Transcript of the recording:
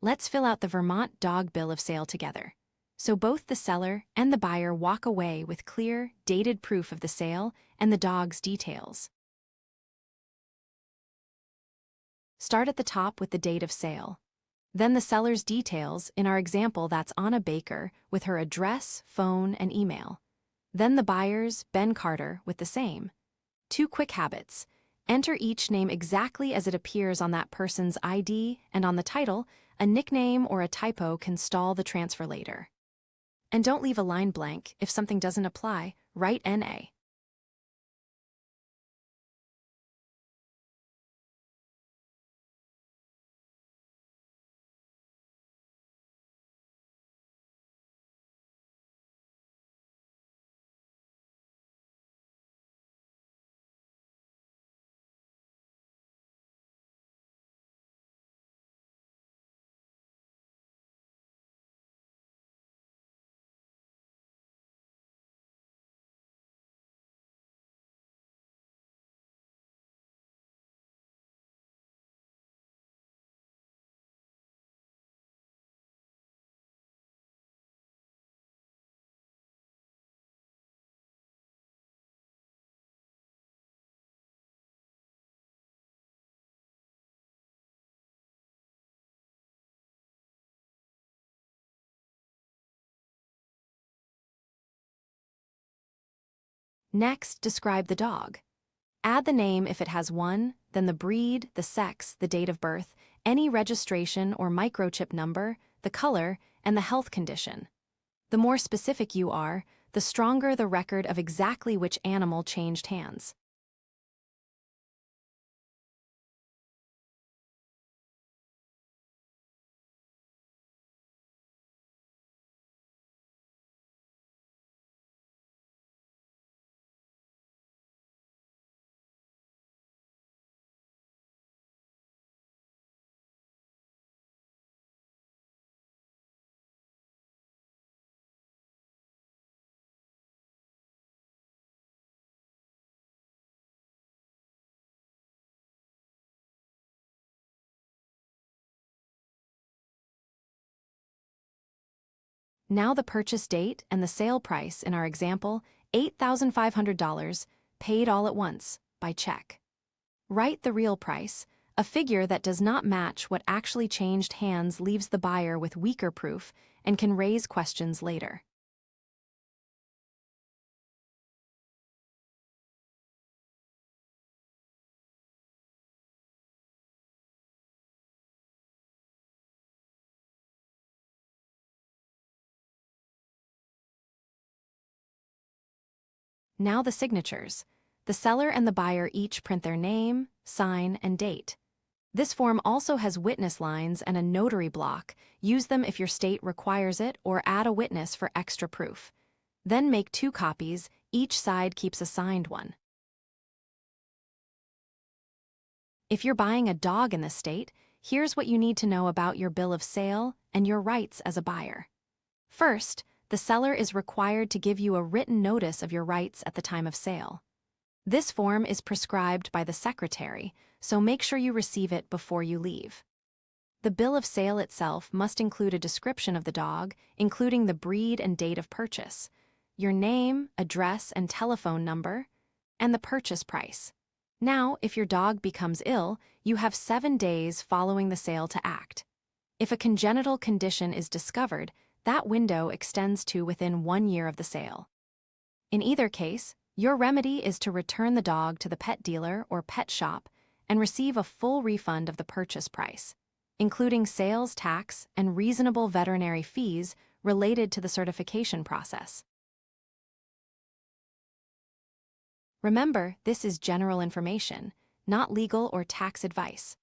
Let's fill out the Vermont dog bill of sale together, so both the seller and the buyer walk away with clear, dated proof of the sale and the dog's details. Start at the top with the date of sale. Then the seller's details, in our example that's Anna Baker, with her address, phone, and email. Then the buyer's, Ben Carter, with the same. 2 quick habits. Enter each name exactly as it appears on that person's ID, and on the title, a nickname or a typo can stall the transfer later. And don't leave a line blank. If something doesn't apply, write NA. Next, describe the dog. Add the name if it has one, then the breed, the sex, the date of birth, any registration or microchip number, the color, and the health condition. The more specific you are, the stronger the record of exactly which animal changed hands. Now the purchase date and the sale price in our example, $8,500, paid all at once, by check. Write the real price. A figure that does not match what actually changed hands leaves the buyer with weaker proof and can raise questions later. Now the signatures. The seller and the buyer each print their name, sign, and date. This form also has witness lines and a notary block. Use them if your state requires it, or add a witness for extra proof. Then make 2 copies. Each side keeps a signed one. If you're buying a dog in this state, here's what you need to know about your bill of sale and your rights as a buyer. First, the seller is required to give you a written notice of your rights at the time of sale. This form is prescribed by the secretary, so make sure you receive it before you leave. The bill of sale itself must include a description of the dog, including the breed and date of purchase, your name, address, and telephone number, and the purchase price. Now, if your dog becomes ill, you have 7 days following the sale to act. If a congenital condition is discovered, that window extends to within 1 year of the sale. In either case, your remedy is to return the dog to the pet dealer or pet shop and receive a full refund of the purchase price, including sales tax and reasonable veterinary fees related to the certification process. Remember, this is general information, not legal or tax advice.